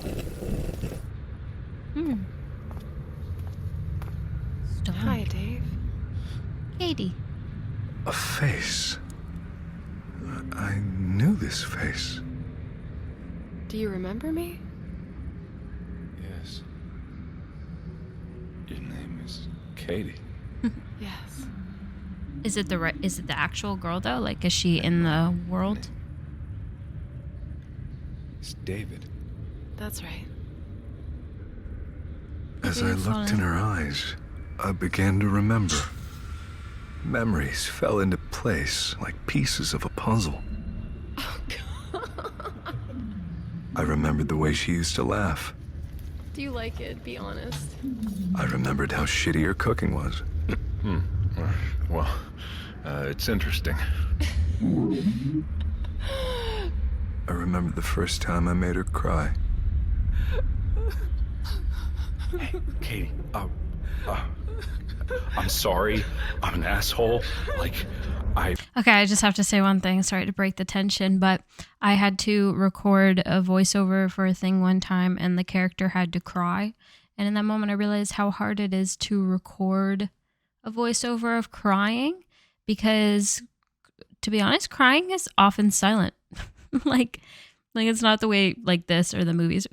L: Hi, Dave.
A: Katie.
B: A face. I knew this face.
L: Do you remember me?
H: Yes. Your name is Katie.
L: Yes.
A: Is it the actual girl though? Like, is she in the world?
H: It's David.
L: That's right.
B: As I looked in her eyes, I began to remember. Memories fell into place like pieces of a puzzle.
L: Oh, God.
B: I remembered the way she used to laugh.
L: Do you like it? Be honest.
B: I remembered how shitty her cooking was.
H: Well, it's interesting.
B: I remembered the first time I made her cry.
H: Hey, Katie, I'm sorry. I'm an asshole. Like,
A: Okay, I just have to say one thing. Sorry to break the tension, but I had to record a voiceover for a thing one time, and the character had to cry. And in that moment, I realized how hard it is to record a voiceover of crying, because, to be honest, crying is often silent. like it's not the way like this or the movies.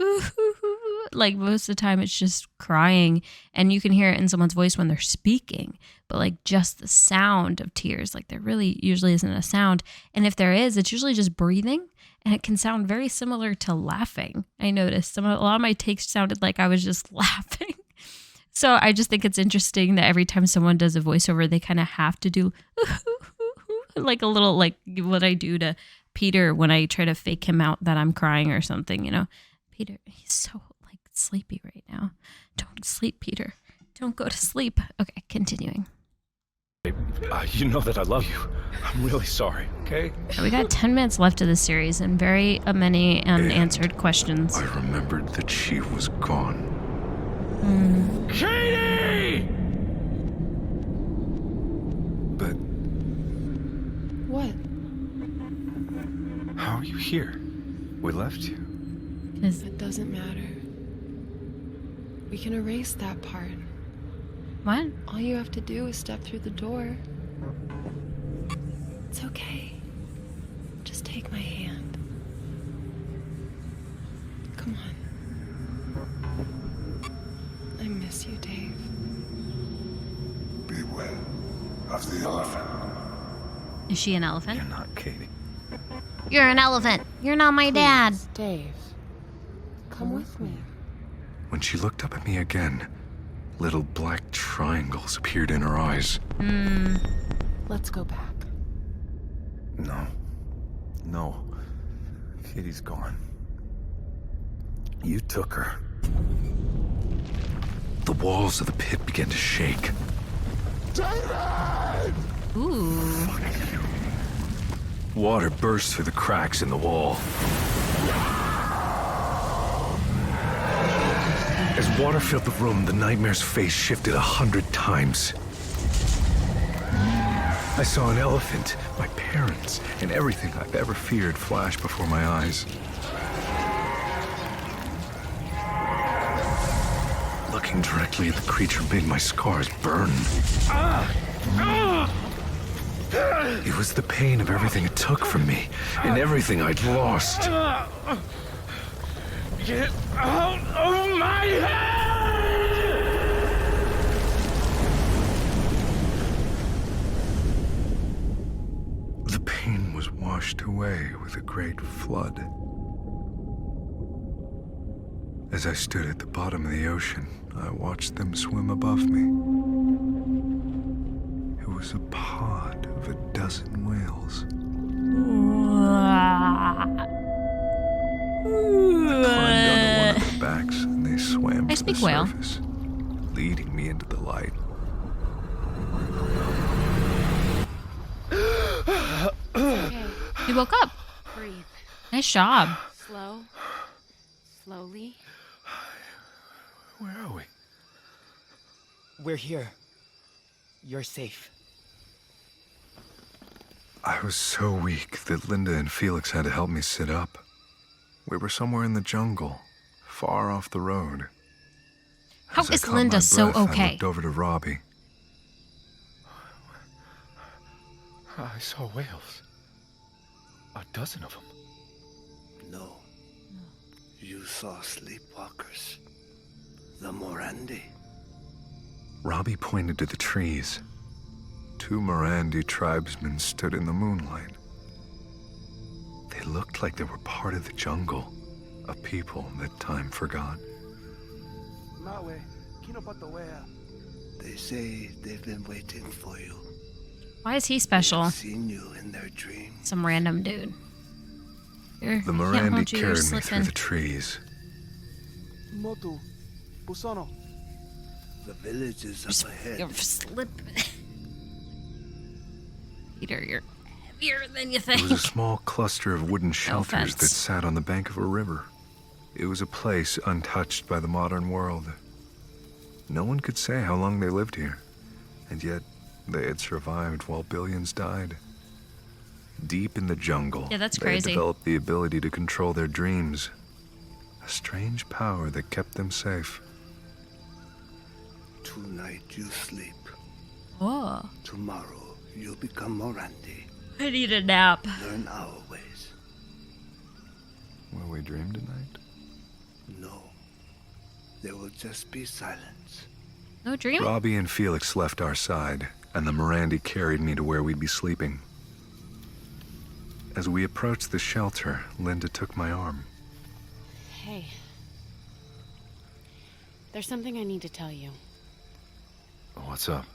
A: Like most of the time, it's just crying, and you can hear it in someone's voice when they're speaking. But like just the sound of tears, like there really usually isn't a sound. And if there is, it's usually just breathing, and it can sound very similar to laughing. I noticed a lot of my takes sounded like I was just laughing. So I just think it's interesting that every time someone does a voiceover, they kind of have to do like a little, like what I do to Peter when I try to fake him out that I'm crying or something, you know. Peter, he's so like sleepy right now. Don't sleep, Peter. Don't go to sleep. Okay, continuing.
H: You know that I love you. I'm really sorry, okay?
A: We got 10 minutes left of the series and very many unanswered questions.
B: I remembered that she was gone.
H: Katie!
B: But
L: What?
B: how are you here? We left you.
L: It doesn't matter. We can erase that part.
A: What?
L: All you have to do is step through the door. It's okay. Just take my hand. Come on. I miss you, Dave.
C: Beware of the elephant.
A: Is she an elephant?
B: You're not Katie.
A: You're an elephant. You're not my dad.
L: Please, Dave. Come with me.
B: When she looked up at me again, little black triangles appeared in her eyes.
L: Let's go back.
B: No. Katie's gone. You took her. The walls of the pit began to shake.
C: David!
A: Ooh.
B: Water burst through the cracks in the wall. As water filled the room, the nightmare's face shifted 100 times. I saw an elephant, my parents, and everything I've ever feared flash before my eyes. Looking directly at the creature made my scars burn. It was the pain of everything it took from me, and everything I'd lost.
H: Get out of my head!
B: The pain was washed away with a great flood. As I stood at the bottom of the ocean, I watched them swim above me. It was a pod of a dozen whales. I climbed onto one of their backs, and they swam to the surface, leading me into the light.
A: You woke up.
G: Breathe.
A: Nice job.
G: Slowly.
B: Where are we?
P: We're here. You're safe.
B: I was so weak that Linda and Felix had to help me sit up. We were somewhere in the jungle, far off the road.
A: How
B: As I
A: is
B: caught
A: Linda
B: my
A: so
B: breath, I
A: okay?
B: looked over to Robbie.
H: I saw whales. A dozen of them.
E: No. You saw sleepwalkers. The Morandi.
B: Robbie pointed to the trees. 2 Morandi tribesmen stood in the moonlight. They looked like they were part of the jungle, a people that time forgot.
E: They say they've been waiting for you.
A: Why is he special?
E: They've seen you in their dreams.
A: Some random dude. Here,
B: The
A: I can't
B: Morandi
A: hold you, you're
B: carried me through
A: slipping.
B: the trees.
E: Motu, Busono. The village is up ahead.
A: You're slipping. Peter, you're heavier than you think.
B: It was a small cluster of wooden shelters
A: offense.
B: that sat on the bank of a river. It was a place untouched by the modern world. No one could say how long they lived here, and yet they had survived while billions died. Deep in the jungle,
A: Yeah, that's
B: they
A: crazy.
B: developed the ability to control their dreams. A strange power that kept them safe.
E: Tonight you sleep.
A: Oh.
E: Tomorrow you'll become Morandi.
A: I need a nap.
E: Learn our ways.
B: Will we dream tonight?
E: No. There will just be silence.
A: No dream?
B: Robbie and Felix left our side, and the Morandi carried me to where we'd be sleeping. As we approached the shelter, Linda took my arm.
G: Hey. There's something I need to tell you.
B: What's up?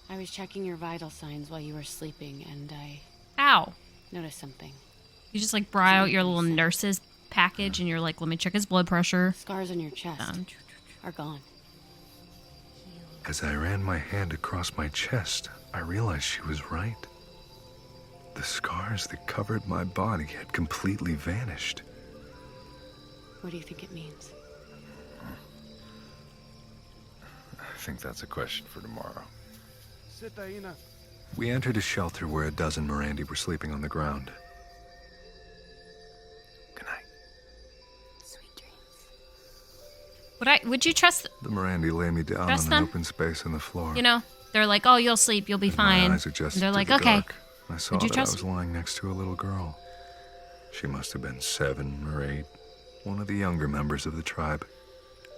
G: I was checking your vital signs while you were sleeping, and I
A: Ow.
G: noticed something.
A: You just like brought out your little nurse's package and you're like, let me check his blood pressure.
G: Scars on your chest are gone.
B: As I ran my hand across my chest, I realized she was right. The scars that covered my body had completely vanished.
G: What do you think it means?
B: I think that's a question for tomorrow.
N: Sit, Aina.
B: We entered a shelter where a dozen Morandi were sleeping on the ground.
A: Would you trust?
B: The Morandi lay me down
A: Trust
B: on
A: them?
B: an open space on the floor.
A: You know, they're like, oh, you'll sleep, you'll be fine.
B: My eyes
A: And
B: adjusted
A: they're
B: to
A: like,
B: the
A: okay.
B: dark. I saw
A: Would you
B: that
A: trust?
B: I was lying next to a little girl. She must have been 7 or 8, one of the younger members of the tribe.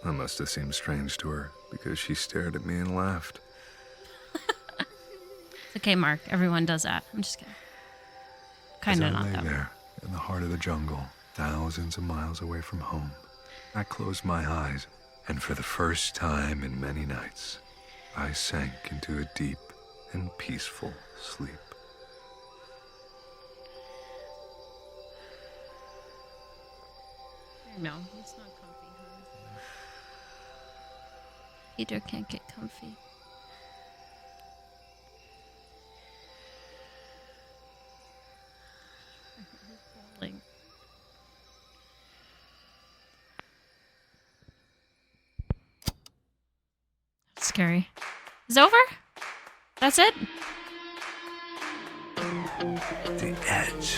B: I must have seemed strange to her because she stared at me and laughed.
A: It's okay, Mark. Everyone does that. I'm just kidding. Kind of
B: As I
A: not
B: lay
A: that way.
B: there in the heart of the jungle, thousands of miles away from home, I closed my eyes, and for the first time in many nights, I sank into a deep and peaceful sleep.
A: No, it's not comfy, huh? Peter can't get comfy. Scary. It's over? That's it?
E: The edge.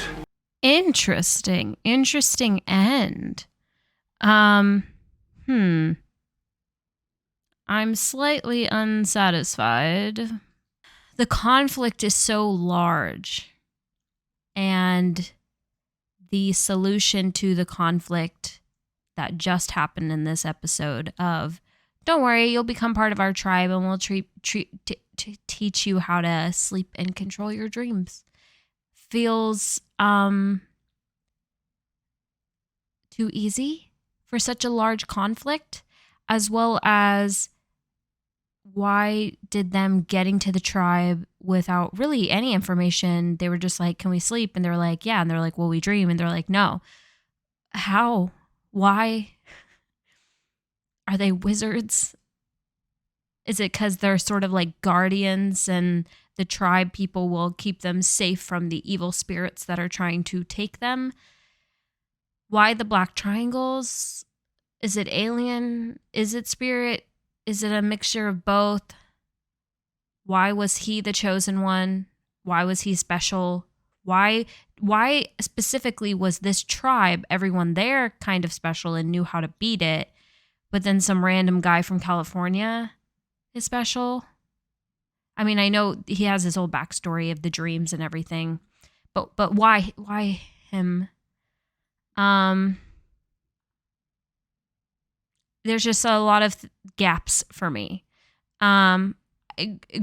A: Interesting. Interesting end. I'm slightly unsatisfied. The conflict is so large, and the solution to the conflict that just happened in this episode of, don't worry, you'll become part of our tribe and we'll teach you how to sleep and control your dreams, feels too easy for such a large conflict, as well as why did them getting to the tribe without really any information, they were just like, can we sleep? And they're like, yeah. And they're like, well, we dream. And they're like, no. How? Why? Are they wizards? Is it because they're sort of like guardians and the tribe people will keep them safe from the evil spirits that are trying to take them? Why the black triangles? Is it alien? Is it spirit? Is it a mixture of both? Why was he the chosen one? Why was he special? Why specifically was this tribe, everyone there kind of special and knew how to beat it, but then some random guy from California is special? I mean, I know he has his whole backstory of the dreams and everything, but why him? There's just a lot of gaps for me.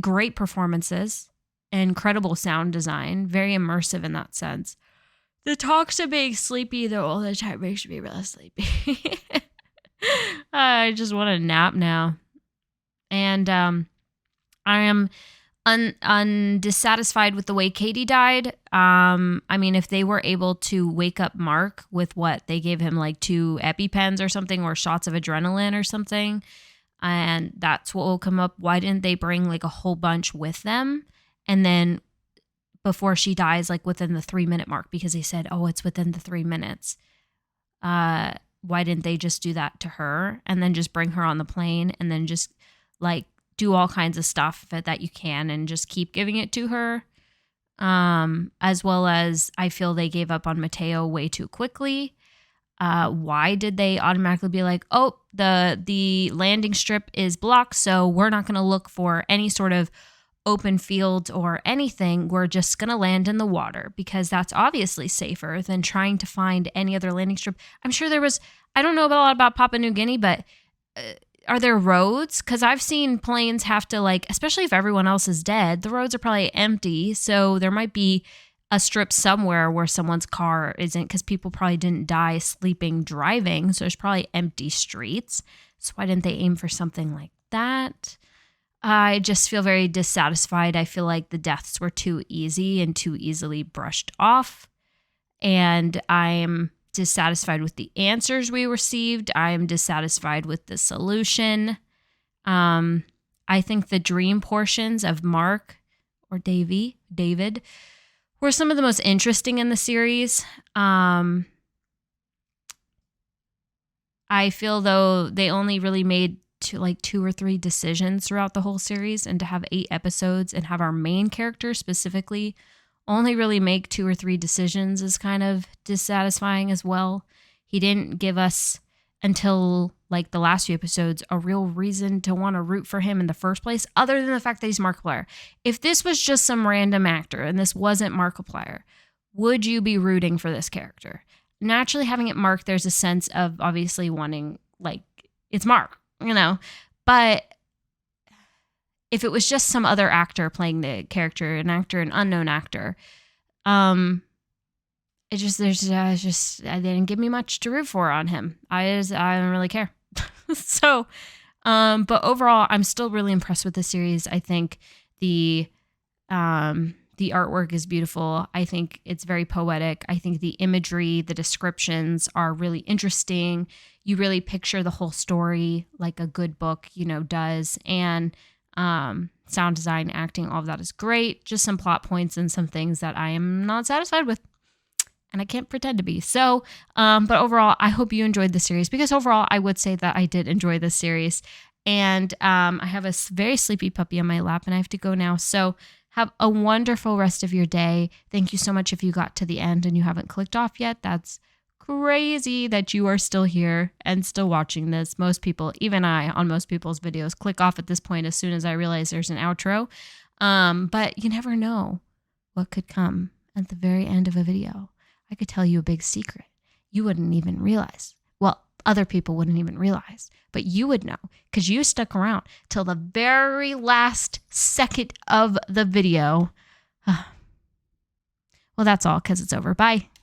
A: Great performances, incredible sound design, very immersive in that sense. The talks of being sleepy though all the time makes me really sleepy. I just want a nap now. And I am undissatisfied with the way Katie died. I mean, if they were able to wake up Mark with what they gave him, like 2 EpiPens or something, or shots of adrenaline or something, and that's what will come up. Why didn't they bring like a whole bunch with them? And then before she dies, like within the 3-minute mark, because they said, oh, it's within the 3 minutes. Why didn't they just do that to her and then just bring her on the plane and then just like do all kinds of stuff that you can and just keep giving it to her? as well as I feel they gave up on Mateo way too quickly. Why did they automatically be like, oh, the landing strip is blocked, so we're not going to look for any sort of open field or anything. We're just going to land in the water because that's obviously safer than trying to find any other landing strip. I'm sure there was, I don't know a lot about Papua New Guinea, but are there roads? Because I've seen planes have to, like, especially if everyone else is dead, the roads are probably empty. So there might be a strip somewhere where someone's car isn't, because people probably didn't die sleeping driving. So there's probably empty streets. So why didn't they aim for something like that? I just feel very dissatisfied. I feel like the deaths were too easy and too easily brushed off. And I'm dissatisfied with the answers we received. I am dissatisfied with the solution. I think the dream portions of Mark or David, were some of the most interesting in the series. I feel though they only really made 2 or 3 decisions throughout the whole series, and to have 8 episodes and have our main character specifically only really make 2 or 3 decisions is kind of dissatisfying as well. He didn't give us, until like the last few episodes, a real reason to want to root for him in the first place, other than the fact that he's Markiplier. If this was just some random actor and this wasn't Markiplier, would you be rooting for this character? Naturally, having it Mark, there's a sense of obviously wanting, like, it's Mark, you know, but if it was just some other actor playing the character, an unknown actor, they didn't give me much to root for on him. I don't really care. So, but overall, I'm still really impressed with the series. I think the artwork is beautiful. I think it's very poetic. I think the imagery, the descriptions are really interesting. You really picture the whole story like a good book, does. And sound design, acting, all of that is great. Just some plot points and some things that I am not satisfied with. And I can't pretend to be. So, but overall, I hope you enjoyed the series, because overall, I would say that I did enjoy this series. And I have a very sleepy puppy on my lap and I have to go now. So have a wonderful rest of your day. Thank you so much if you got to the end and you haven't clicked off yet. That's crazy that you are still here and still watching this. Most people, even I, on most people's videos, click off at this point as soon as I realize there's an outro. But you never know what could come at the very end of a video. I could tell you a big secret. You wouldn't even realize. Well, other people wouldn't even realize, but you would know because you stuck around till the very last second of the video. Well, that's all because it's over. Bye.